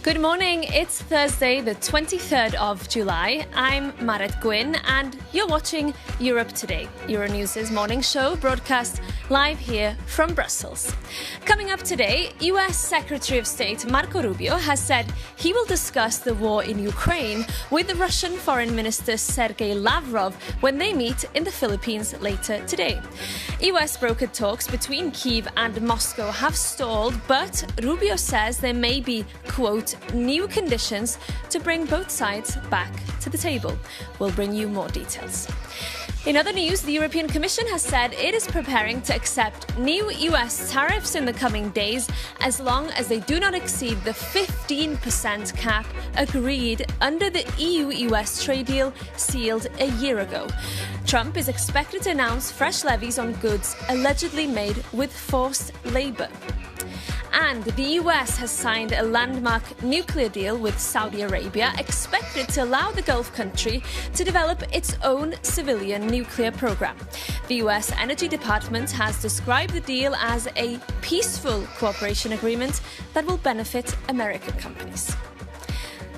Good morning, it's Thursday the 23rd of July. I'm Marit Gwyn and you're watching Europe Today, Euronews' morning show broadcast live here from Brussels. Coming up today, US Secretary of State Marco Rubio has said he will discuss the war in Ukraine with the Russian Foreign Minister Sergey Lavrov when they meet in the Philippines later today. US brokered talks between Kyiv and Moscow have stalled, but Rubio says there may be, quote, new conditions to bring both sides back to the table. We'll bring you more details. In other news, the European Commission has said it is preparing to accept new US tariffs in the coming days as long as they do not exceed the 15% cap agreed under the EU-US trade deal sealed a year ago. Trump is expected to announce fresh levies on goods allegedly made with forced labor. And the US has signed a landmark nuclear deal with Saudi Arabia, expected to allow the Gulf country to develop its own civilian nuclear program. The US Energy Department has described the deal as a peaceful cooperation agreement that will benefit American companies.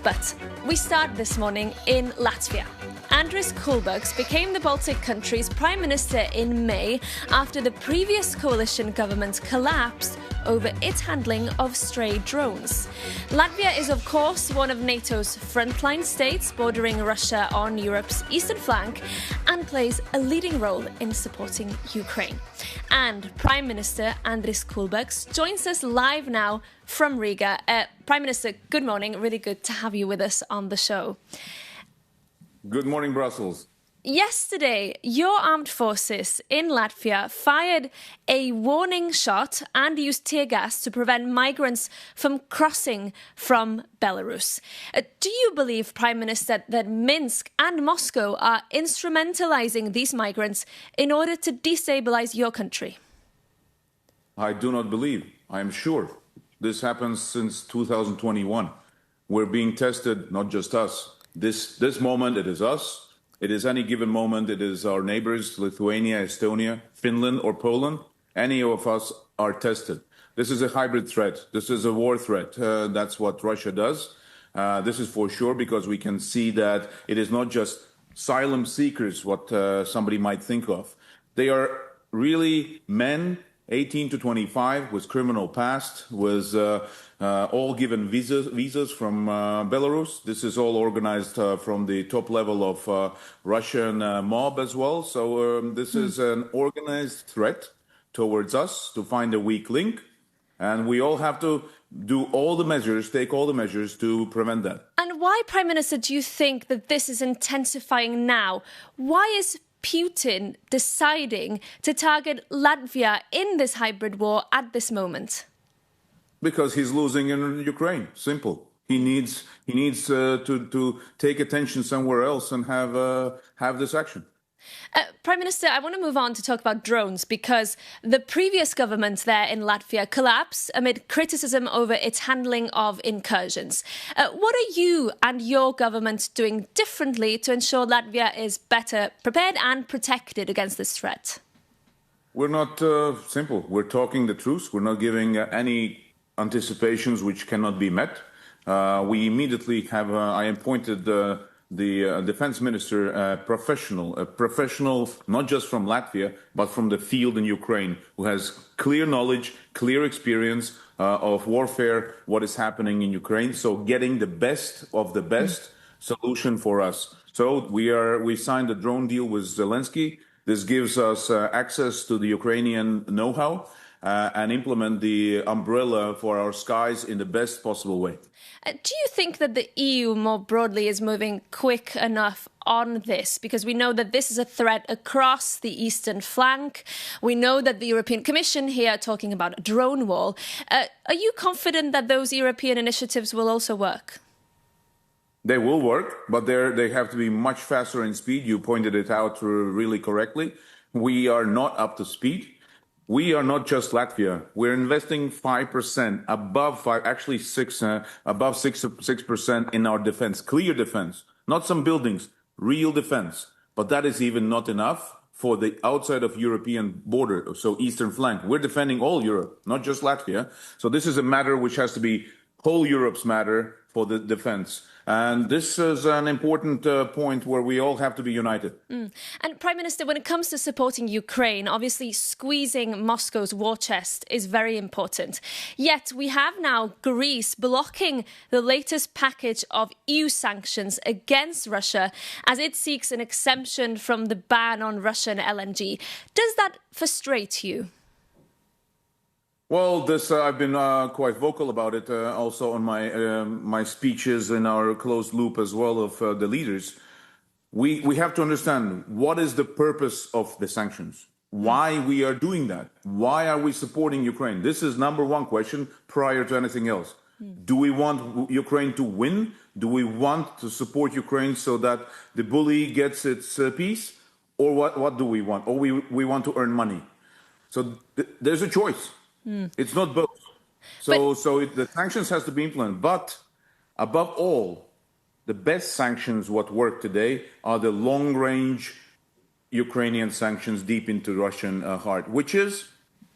But we start this morning in Latvia. Andris Kulbergs became the Baltic country's prime minister in May after the previous coalition government collapsed over its handling of stray drones. Latvia is, of course, one of NATO's frontline states bordering Russia on Europe's eastern flank and plays a leading role in supporting Ukraine. And Prime Minister Andris Kulbergs joins us live now from Riga. Prime Minister, good morning. Really good to have you with us on the show. Good morning, Brussels. Yesterday, your armed forces in Latvia fired a warning shot and used tear gas to prevent migrants from crossing from Belarus. Do you believe, Prime Minister, that Minsk and Moscow are instrumentalizing these migrants in order to destabilize your country? I do not believe. I am sure. This happens since 2021. We're being tested, not just us. This moment, it is us. It is any given moment, it is our neighbors, Lithuania, Estonia, Finland, or Poland. Any of us are tested. This is a hybrid threat. This is a war threat. That's what Russia does. This is for sure because we can see that it is not just asylum seekers, what somebody might think of. They are really men, 18 to 25, with criminal past, with all given visas from Belarus. This is all organized from the top level of Russian mob as well. So this is an organized threat towards us to find a weak link. And we all have to do all the measures, take all the measures to prevent that. And why, Prime Minister, do you think that this is intensifying now? Why is Putin deciding to target Latvia in this hybrid war at this moment? Because he's losing in Ukraine. Simple. He needs to take attention somewhere else and have this action. Prime Minister, I want to move on to talk about drones because the previous government there in Latvia collapsed amid criticism over its handling of incursions. What are you and your government doing differently to ensure Latvia is better prepared and protected against this threat? We're not simple. We're talking the truth. We're not giving any anticipations which cannot be met. We immediately have, I appointed the defense minister, professional, not just from Latvia, but from the field in Ukraine, who has clear knowledge, clear experience of warfare, what is happening in Ukraine. So getting the best of the best solution for us. So we signed a drone deal with Zelensky. This gives us access to the Ukrainian know-how and implement the umbrella for our skies in the best possible way. Do you think that the EU more broadly is moving quick enough on this? Because we know that this is a threat across the eastern flank. We know that the European Commission here are talking about a drone wall. Are you confident that those European initiatives will also work? They will work, but they have to be much faster in speed. You pointed it out really correctly. We are not up to speed. We are not just Latvia. We're investing 5%, above 5, actually 6% in our defense, clear defense, not some buildings, real defense. But that is even not enough for the outside of European border, so eastern flank. We're defending all Europe, not just Latvia. So this is a matter which has to be whole Europe's matter for the defense. And this is an important point where we all have to be united. And Prime Minister, when it comes to supporting Ukraine, obviously squeezing Moscow's war chest is very important. Yet we have now Greece blocking the latest package of EU sanctions against Russia as it seeks an exemption from the ban on Russian LNG. Does that frustrate you? Well, I've been quite vocal about it also on my speeches in our closed loop as well of the leaders. We have to understand what is the purpose of the sanctions, why we are doing that, why are we supporting Ukraine? This is number one question prior to anything else. Do we want Ukraine to win? Do we want to support Ukraine so that the bully gets its peace? Or what do we want? Or we want to earn money? So there's a choice. It's not both. So the sanctions has to be implemented. But above all, the best sanctions, what work today, are the long-range Ukrainian sanctions deep into Russian heart, which is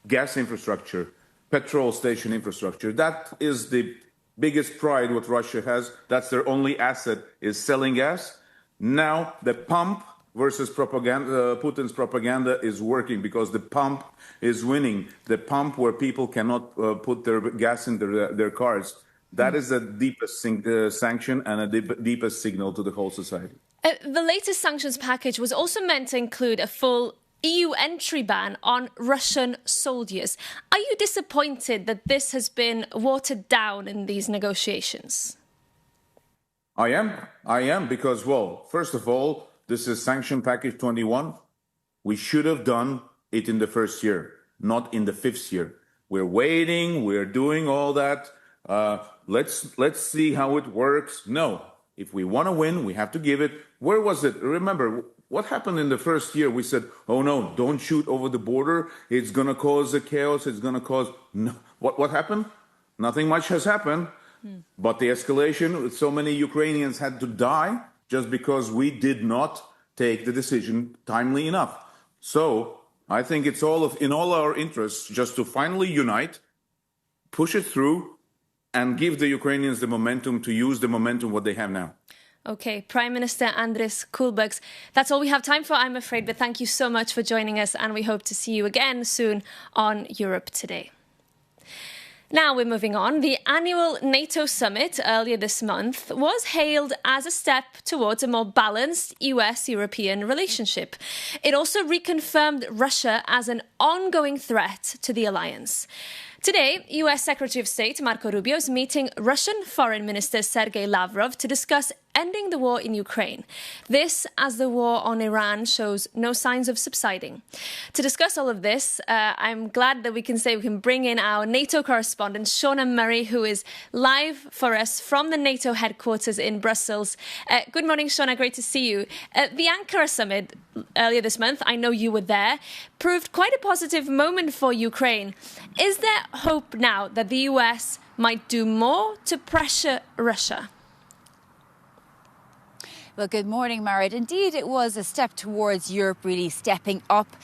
gas infrastructure, petrol station infrastructure. That is the biggest pride what Russia has. That's their only asset, is selling gas. Now the pump versus propaganda, Putin's propaganda is working because the pump is winning. The pump where people cannot put their gas in their cars. That is the deepest sanction and a deepest signal to the whole society. The latest sanctions package was also meant to include a full EU entry ban on Russian soldiers. Are you disappointed that this has been watered down in these negotiations? I am because, well, first of all, this is sanction package 21. We should have done it in the first year, not in the fifth year. We're waiting, we're doing all that. Let's see how it works. No, if we want to win, we have to give it. Where was it? Remember, what happened in the first year? We said, oh no, don't shoot over the border. It's going to cause a chaos. It's going to cause... No. What happened? Nothing much has happened. But the escalation, so many Ukrainians had to die just because we did not take the decision timely enough. So I think it's in all our interests just to finally unite, push it through, and give the Ukrainians the momentum to use the momentum what they have now. OK, Prime Minister Andris Kulbergs, that's all we have time for, I'm afraid. But thank you so much for joining us, and we hope to see you again soon on Europe Today. Now we're moving on. The annual NATO summit earlier this month was hailed as a step towards a more balanced US-European relationship. It also reconfirmed Russia as an ongoing threat to the alliance. Today, US Secretary of State Marco Rubio is meeting Russian Foreign Minister Sergey Lavrov to discuss ending the war in Ukraine. This as the war on Iran shows no signs of subsiding. To discuss all of this, I'm glad that we can bring in our NATO correspondent, Shauna Murray, who is live for us from the NATO headquarters in Brussels. Good morning, Shauna. Great to see you. The Ankara summit earlier this month, I know you were there, proved quite a positive moment for Ukraine. Is there hope now that the US might do more to pressure Russia? Well, good morning, Marit. Indeed, it was a step towards Europe really stepping up,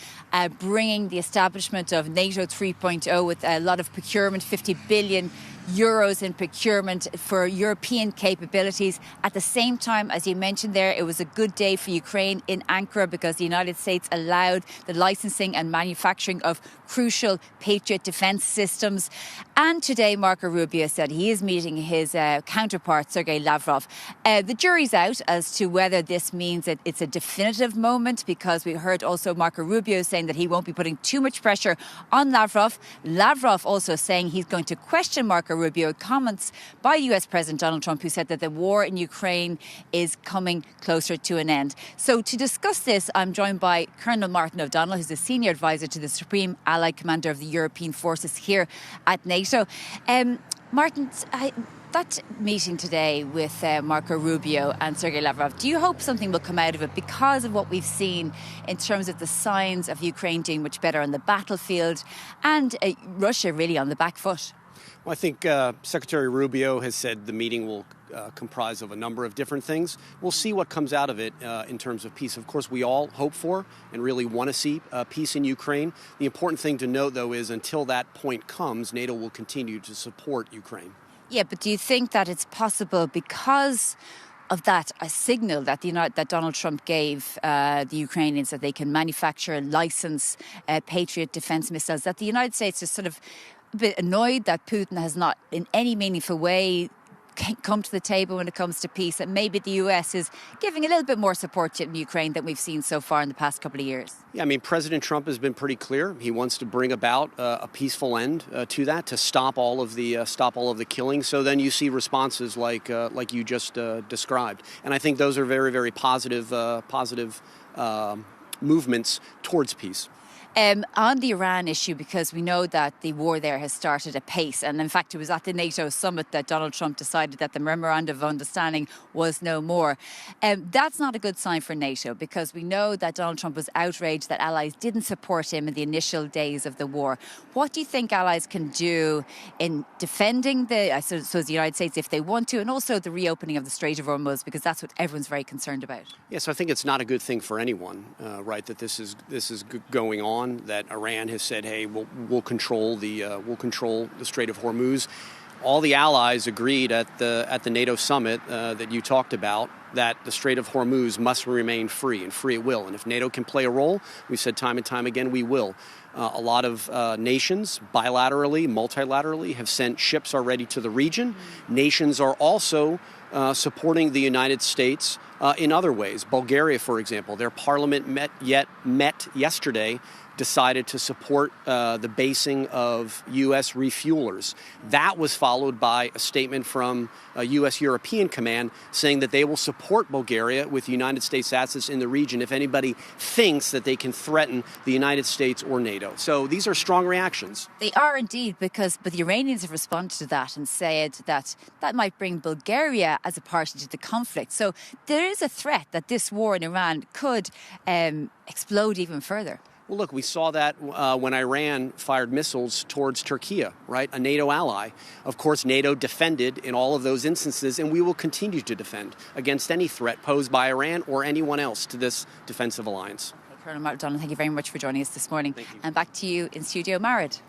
bringing the establishment of NATO 3.0 with a lot of procurement, 50 billion euros in procurement for European capabilities. At the same time, as you mentioned there, it was a good day for Ukraine in Ankara because the United States allowed the licensing and manufacturing of crucial Patriot defence systems. And today, Marco Rubio said he is meeting his counterpart, Sergey Lavrov. The jury's out as to whether this means that it's a definitive moment, because we heard also Marco Rubio saying that he won't be putting too much pressure on Lavrov. Lavrov also saying he's going to question Marco Rubio. Comments by US President Donald Trump, who said that the war in Ukraine is coming closer to an end. So to discuss this, I'm joined by Colonel Martin O'Donnell, who's a senior advisor to the Supreme Allied Commander of the European Forces here at NATO. Martin, That meeting today with Marco Rubio and Sergey Lavrov, do you hope something will come out of it because of what we've seen in terms of the signs of Ukraine doing much better on the battlefield and Russia really on the back foot? Well, I think Secretary Rubio has said the meeting will comprise of a number of different things. We'll see what comes out of it in terms of peace. Of course, we all hope for and really want to see peace in Ukraine. The important thing to note, though, is until that point comes, NATO will continue to support Ukraine. Yeah, but do you think that it's possible because of that, a signal that that Donald Trump gave the Ukrainians that they can manufacture and license Patriot defense missiles, that the United States is sort of a bit annoyed that Putin has not in any meaningful way come to the table when it comes to peace, and maybe the US is giving a little bit more support to Ukraine than we've seen so far in the past couple of years? Yeah, I mean, President Trump has been pretty clear. He wants to bring about a peaceful end to that, to stop all of the killing. So then you see responses like you just described, and I think those are very, very positive movements towards peace. On the Iran issue, because we know that the war there has started apace, and in fact it was at the NATO summit that Donald Trump decided that the memorandum of understanding was no more. That's not a good sign for NATO, because we know that Donald Trump was outraged that allies didn't support him in the initial days of the war. What do you think allies can do in defending the United States if they want to, and also the reopening of the Strait of Hormuz, because that's what everyone's very concerned about? Yes, I think it's not a good thing for anyone, right, that this is going on. That Iran has said, "Hey, we'll control the Strait of Hormuz." All the allies agreed at the NATO summit that you talked about that the Strait of Hormuz must remain free, and free it will. And if NATO can play a role, we've said time and time again, we will. A lot of nations, bilaterally, multilaterally, have sent ships already to the region. Nations are also supporting the United States in other ways. Bulgaria, for example, their parliament met yesterday, decided to support the basing of U.S. refuelers. That was followed by a statement from a U.S. European command saying that they will support Bulgaria with United States assets in the region if anybody thinks that they can threaten the United States or NATO. So these are strong reactions. They are indeed, but the Iranians have responded to that and said that might bring Bulgaria as a party to the conflict. So there is a threat that this war in Iran could explode even further. Well, look, we saw that when Iran fired missiles towards Turkey, right, a NATO ally. Of course, NATO defended in all of those instances, and we will continue to defend against any threat posed by Iran or anyone else to this defensive alliance. Okay, Colonel Mark Donald, thank you very much for joining us this morning. Thank you. And back to you in studio, Marit.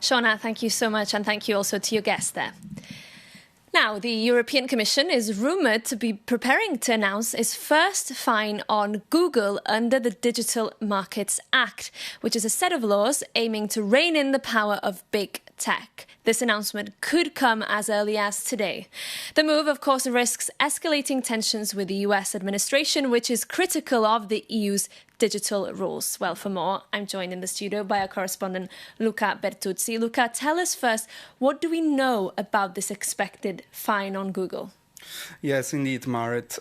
Shauna, thank you so much, and thank you also to your guest there. Now, the European Commission is rumoured to be preparing to announce its first fine on Google under the Digital Markets Act, which is a set of laws aiming to rein in the power of big tech. This announcement could come as early as today. The move, of course, risks escalating tensions with the US administration, which is critical of the EU's digital rules. Well, for more, I'm joined in the studio by our correspondent, Luca Bertuzzi. Luca, tell us first, what do we know about this expected fine on Google? Yes, indeed, Marit.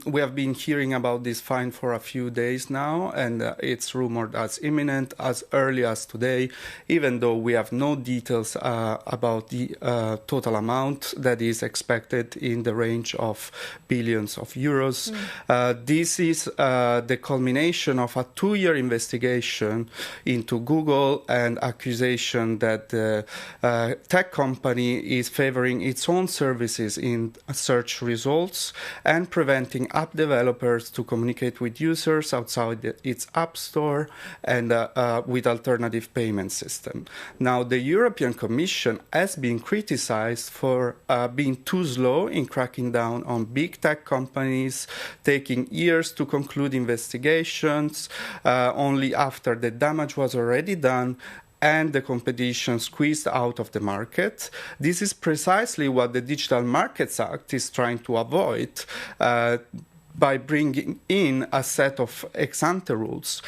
We have been hearing about this fine for a few days now, and it's rumored as imminent as early as today, even though we have no details about the total amount that is expected in the range of billions of euros. This is the culmination of a 2-year investigation into Google and accusation that the tech company is favoring its own services in search results and preventing app developers to communicate with users outside its app store and with alternative payment system. Now, the European Commission has been criticized for being too slow in cracking down on big tech companies, taking years to conclude investigations, only after the damage was already done and the competition squeezed out of the market. This is precisely what the Digital Markets Act is trying to avoid by bringing in a set of ex-ante rules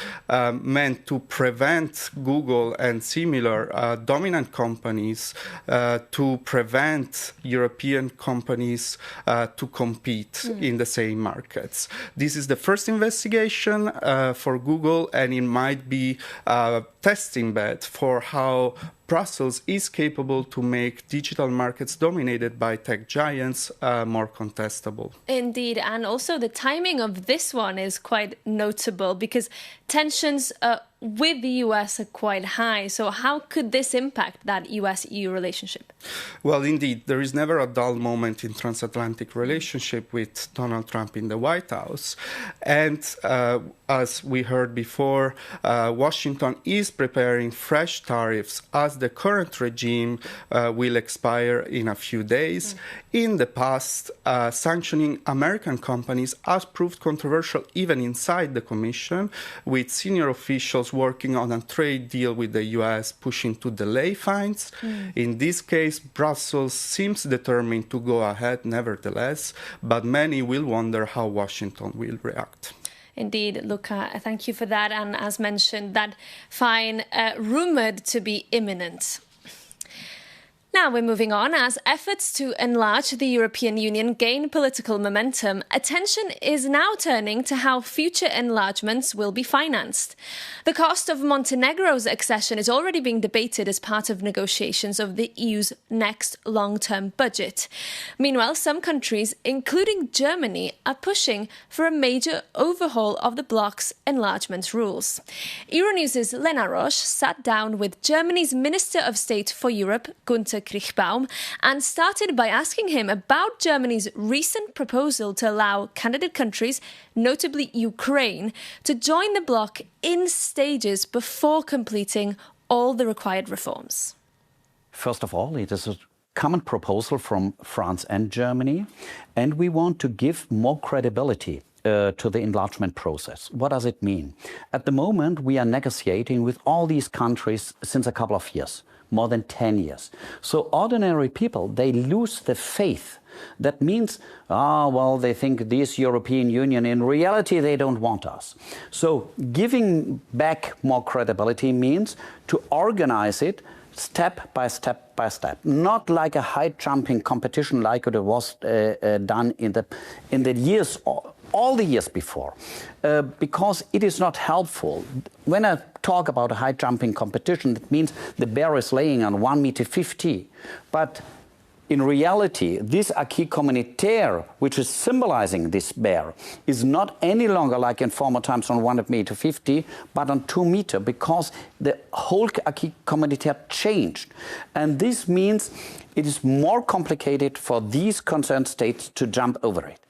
meant to prevent Google and similar dominant companies to prevent European companies to compete in the same markets. This is the first investigation for Google, and it might be a testing bed for how Brussels is capable to make digital markets dominated by tech giants more contestable. Indeed, and also the timing of this one is quite notable because tensions with the US are quite high. So how could this impact that US-EU relationship? Well, indeed, there is never a dull moment in transatlantic relationship with Donald Trump in the White House. And as we heard before, Washington is preparing fresh tariffs as the current regime will expire in a few days. In the past, sanctioning American companies has proved controversial even inside the Commission, with senior officials working on a trade deal with the US pushing to delay fines. In this case, Brussels seems determined to go ahead nevertheless, but many will wonder how Washington will react. Indeed, Luca, thank you for that. And as mentioned, that fine rumoured to be imminent. Now we're moving on. As efforts to enlarge the European Union gain political momentum, attention is now turning to how future enlargements will be financed. The cost of Montenegro's accession is already being debated as part of negotiations of the EU's next long-term budget. Meanwhile, some countries, including Germany, are pushing for a major overhaul of the bloc's enlargement rules. Euronews' Lena Roche sat down with Germany's Minister of State for Europe, Günther Kirchbaum, and started by asking him about Germany's recent proposal to allow candidate countries, notably Ukraine, to join the bloc in stages before completing all the required reforms. First of all, it is a common proposal from France and Germany, and we want to give more credibility to the enlargement process. What does it mean? At the moment, we are negotiating with all these countries since a couple of years. More than 10 years. So ordinary people, they lose the faith. That means, they think this European Union, in reality, they don't want us. So giving back more credibility means to organize it step by step by step, not like a high-jumping competition like it was done in the years, all the years before, because it is not helpful. When I talk about a high-jumping competition, that means the bear is laying on 1.50 meters. But in reality, this acquis communautaire, which is symbolizing this bear, is not any longer like in former times on 1.50 meters, but on 2 meters, because the whole acquis communautaire changed. And this means it is more complicated for these concerned states to jump over it.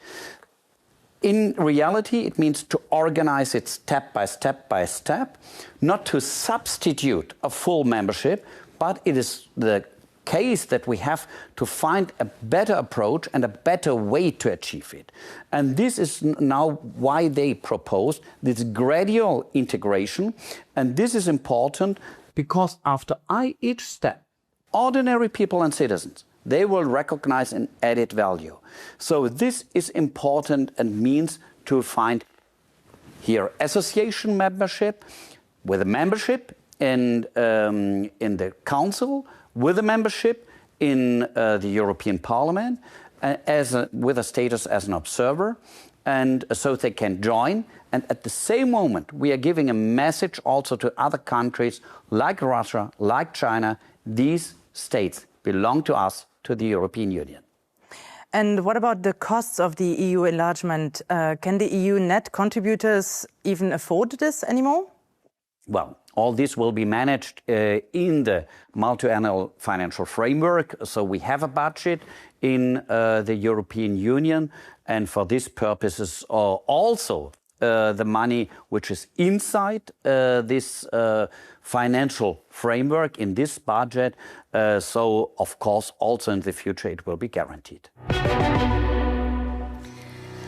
In reality, it means to organize it step by step by step, not to substitute a full membership, but it is the case that we have to find a better approach and a better way to achieve it. And this is now why they propose this gradual integration. And this is important because after each step, ordinary people and citizens, they will recognize an added value. So this is important and means to find here association membership, with a membership in the Council, with a membership in the European Parliament, with a status as an observer, and so they can join. And at the same moment, we are giving a message also to other countries like Russia, like China. These states belong to us, to the European Union. And what about the costs of the EU enlargement? Can the EU net contributors even afford this anymore? Well, all this will be managed in the multi-annual financial framework. So we have a budget in the European Union, and for this purposes also the money which is inside this financial framework in this budget. So, of course, also in the future it will be guaranteed.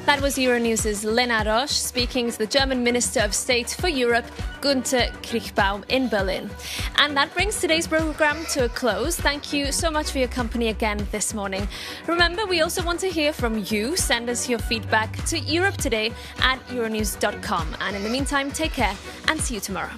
That was Euronews' Lena Roche speaking to the German Minister of State for Europe, Günther Kirchbaum, in Berlin. And that brings today's programme to a close. Thank you so much for your company again this morning. Remember, we also want to hear from you. Send us your feedback to europetoday@euronews.com. And in the meantime, take care and see you tomorrow.